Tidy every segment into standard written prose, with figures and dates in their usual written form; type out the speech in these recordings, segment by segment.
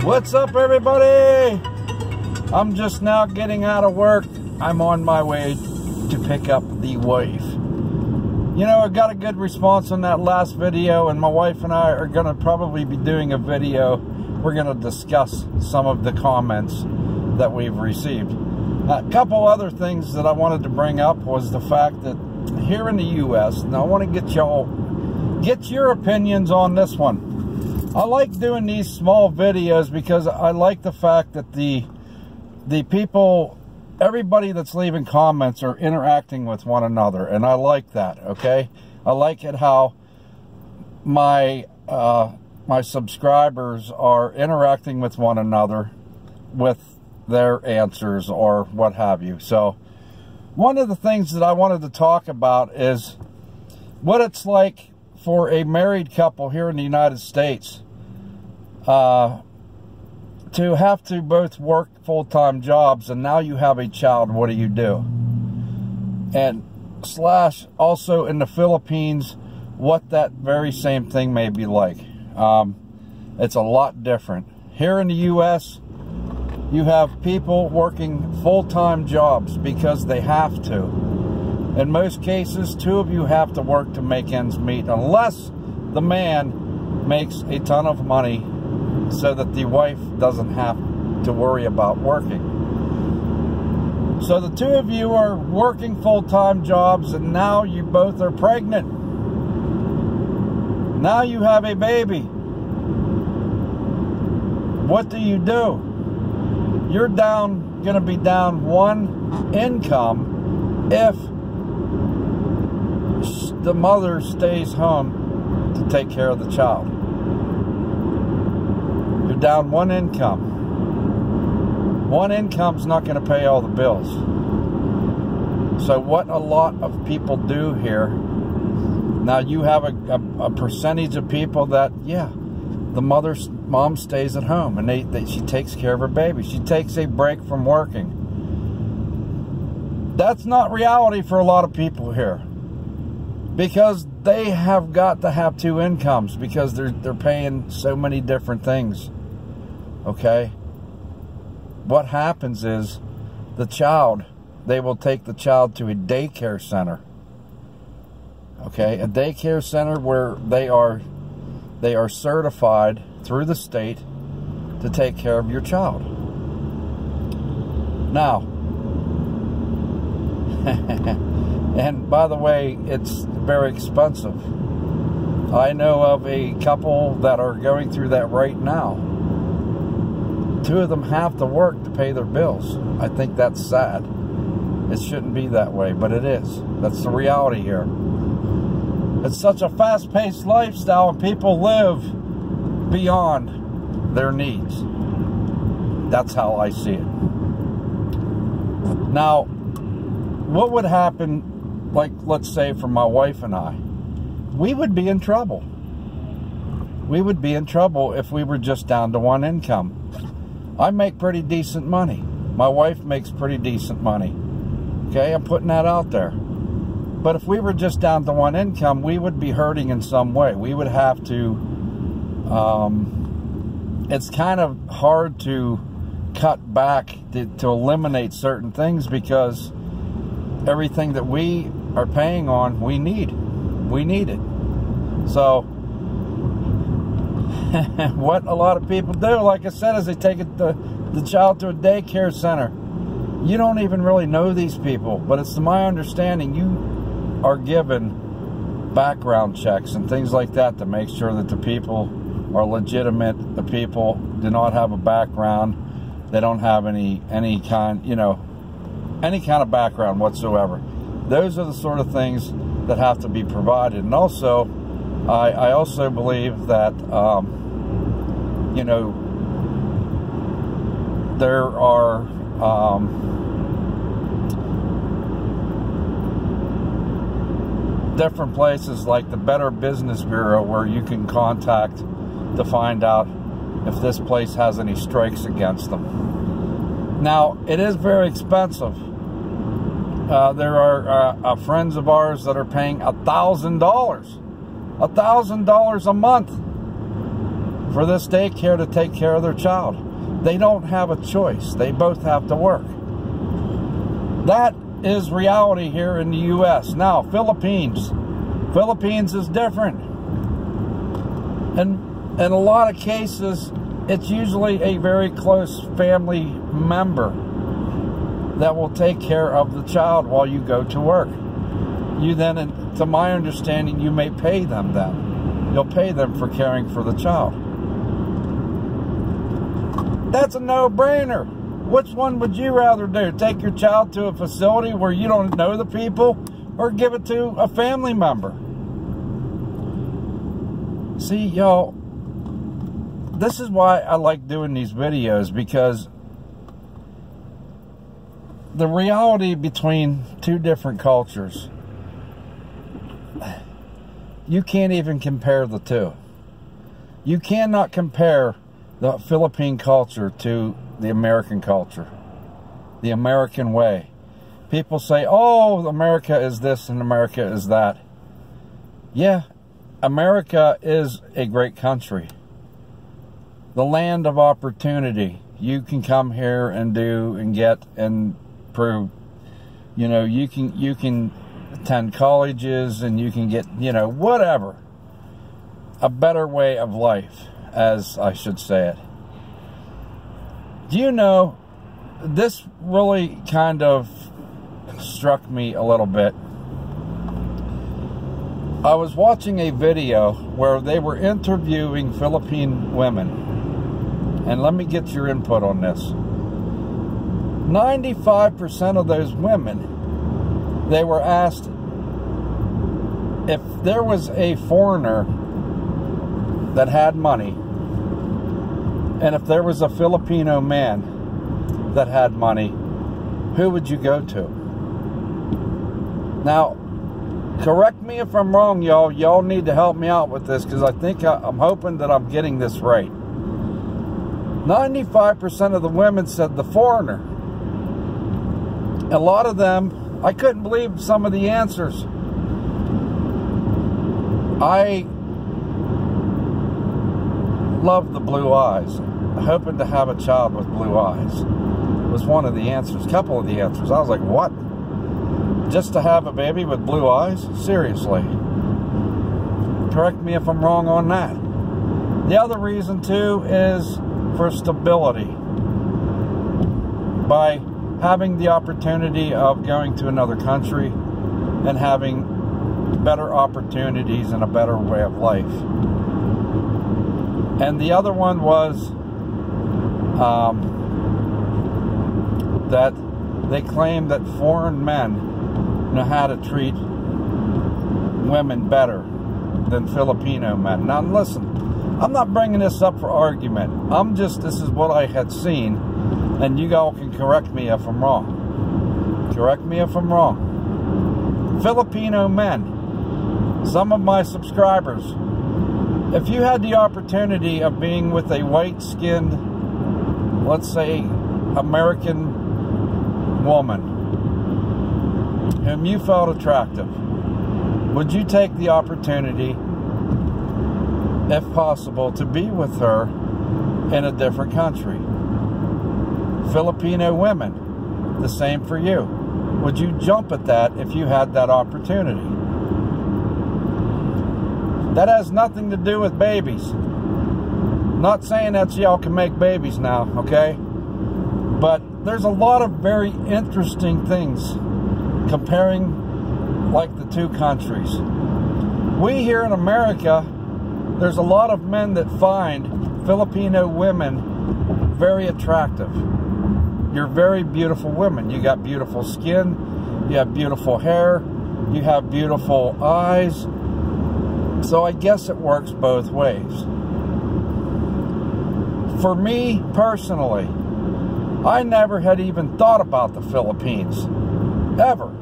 What's up, everybody? I'm just now getting out of work. I'm on my way to pick up the wife. You know, I got a good response on that last video, and my wife and I are going to probably be doing a video. We're going to discuss some of the comments that we've received. A couple other things that I wanted to bring up was the fact that here in the U.S., and I want to get your opinions on this one. I like doing these small videos because I like the fact that the people, everybody that's leaving comments are interacting with one another, and I like that, okay? I like it how my subscribers are interacting with one another with their answers or what have you. So one of the things that I wanted to talk about is what it's like for a married couple here in the United States to have to both work full-time jobs, and now you have a child. What do you do? And slash also in the Philippines, what that very same thing may be like. It's a lot different. Here in the U.S., you have people working full-time jobs because they have to. In most cases, two of you have to work to make ends meet, unless the man makes a ton of money so that the wife doesn't have to worry about working. So the two of you are working full-time jobs, and now you both are pregnant. Now you have a baby. What do? You're gonna be down one income if the mother stays home to take care of the child. You're down one income. One income's not going to pay all the bills. So what a lot of people do here, now you have a percentage of people that, yeah, the mom stays at home, and she takes care of her baby. She takes a break from working. That's not reality for a lot of people here, because they have got to have two incomes because they're paying so many different things. Okay? What happens is they will take the child to a daycare center. Okay? A daycare center where they are certified through the state to take care of your child. Now, and by the way, it's very expensive. I know of a couple that are going through that right now. Two of them have to work to pay their bills. I think that's sad. It shouldn't be that way, but it is. That's the reality here. It's such a fast-paced lifestyle, and people live beyond their needs. That's how I see it. Now, what would happen, like, let's say for my wife and I, we would be in trouble. We would be in trouble if we were just down to one income. I make pretty decent money. My wife makes pretty decent money. Okay, I'm putting that out there. But if we were just down to one income, we would be hurting in some way. We would have to, it's kind of hard to cut back to eliminate certain things, because everything that we are paying on, we need it. So what a lot of people do, like I said, is they take the child to a daycare center. You don't even really know these people, but it's to my understanding you are given background checks and things like that to make sure that the people are legitimate. The people do not have a background. They don't have any kind of background whatsoever. Those are the sort of things that have to be provided. And also, I also believe that, there are, different places like the Better Business Bureau where you can contact to find out if this place has any strikes against them. Now, it is very expensive. There are friends of ours that are paying $1,000 a month for this daycare to take care of their child. They don't have a choice. They both have to work. That is reality here in the U.S. Now, Philippines is different. And in a lot of cases, it's usually a very close family member that will take care of the child while you go to work. You then, to my understanding, you may pay them then. You'll pay them for caring for the child. That's a no-brainer. Which one would you rather do? Take your child to a facility where you don't know the people, or give it to a family member? See, y'all, this is why I like doing these videos, because the reality between two different cultures, you can't even compare the two. You cannot compare the Philippine culture to the American culture, the American way. People say, oh, America is this and America is that. Yeah, America is a great country. The land of opportunity. You can come here and do and get and prove. You know, you can attend colleges and you can get, you know, whatever. A better way of life, as I should say it. Do you know, this really kind of struck me a little bit. I was watching a video where they were interviewing Philippine women. And let me get your input on this. 95% of those women, they were asked if there was a foreigner that had money, and if there was a Filipino man that had money, who would you go to? Now, correct me if I'm wrong, y'all. Y'all need to help me out with this, because I think I'm hoping that I'm getting this right. 95% of the women said the foreigner. A lot of them, I couldn't believe some of the answers. I love the blue eyes. Hoping to have a child with blue eyes was one of the answers, a couple of the answers. I was like, what? Just to have a baby with blue eyes? Seriously. Correct me if I'm wrong on that. The other reason, too, is for stability. By having the opportunity of going to another country and having better opportunities and a better way of life. And the other one was that they claim that foreign men know how to treat women better than Filipino men. Now listen, I'm not bringing this up for argument. This is what I had seen, and you all can correct me if I'm wrong. Correct me if I'm wrong. Filipino men, some of my subscribers, if you had the opportunity of being with a white-skinned, let's say, American woman whom you felt attractive, would you take the opportunity, if possible, to be with her in a different country? Filipino women, the same for you. Would you jump at that if you had that opportunity? That has nothing to do with babies. Not saying that y'all can make babies now, okay? But there's a lot of very interesting things comparing like the two countries. We here in America, there's a lot of men that find Filipino women very attractive. You're very beautiful women. You got beautiful skin, you have beautiful hair, you have beautiful eyes. So I guess it works both ways. For me personally, I never had even thought about the Philippines. Ever.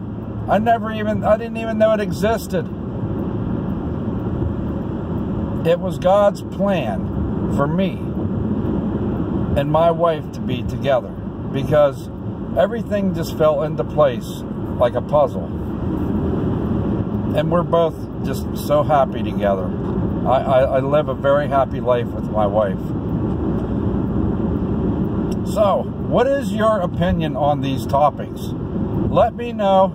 I didn't even know it existed. It was God's plan for me and my wife to be together, because everything just fell into place like a puzzle. And we're both just so happy together. I live a very happy life with my wife. So, what is your opinion on these topics? Let me know,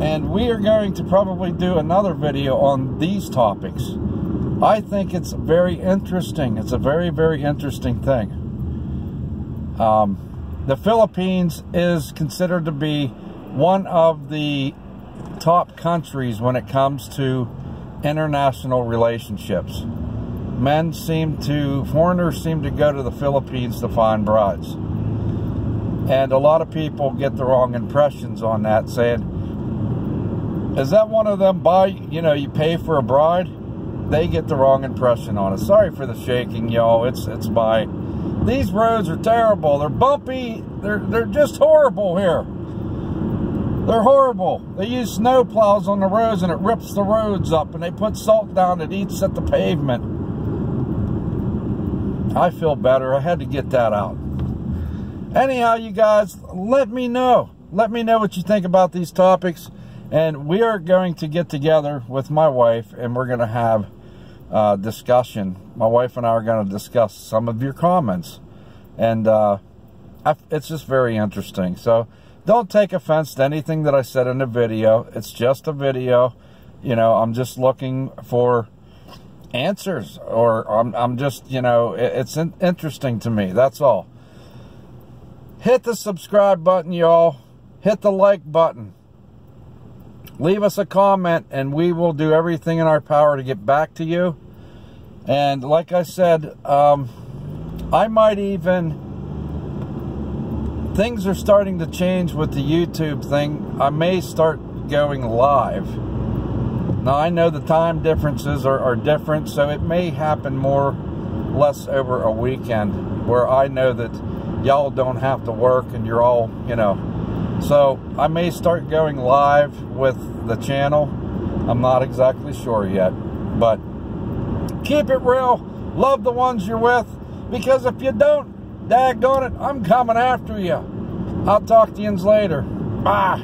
and we are going to probably do another video on these topics. I think it's very interesting. It's a very, very interesting thing. The Philippines is considered to be one of the top countries when it comes to international relationships. Foreigners seem to go to the Philippines to find brides. And a lot of people get the wrong impressions on that, saying, is that one of them you pay for a bride? They get the wrong impression on it. Sorry for the shaking, y'all. It's by. These roads are terrible. They're bumpy. They're just horrible here. They're horrible. They use snow plows on the roads and it rips the roads up, and they put salt down, it eats at the pavement. I feel better. I had to get that out. Anyhow, you guys, let me know. Let me know what you think about these topics. And we are going to get together with my wife, and we're going to have a discussion. My wife and I are going to discuss some of your comments. And it's just very interesting. So don't take offense to anything that I said in the video. It's just a video. You know, I'm just looking for answers, or I'm just, it's interesting to me. That's all. Hit the subscribe button, y'all. Hit the like button. Leave us a comment, and we will do everything in our power to get back to you. And like I said, I might even... Things are starting to change with the YouTube thing. I may start going live. Now, I know the time differences are different, so it may happen more or less over a weekend, where I know that y'all don't have to work and you're all, So I may start going live with the channel. I'm not exactly sure yet, but keep it real. Love the ones you're with, because if you don't, daggone it, I'm coming after you. I'll talk to you later. Bye.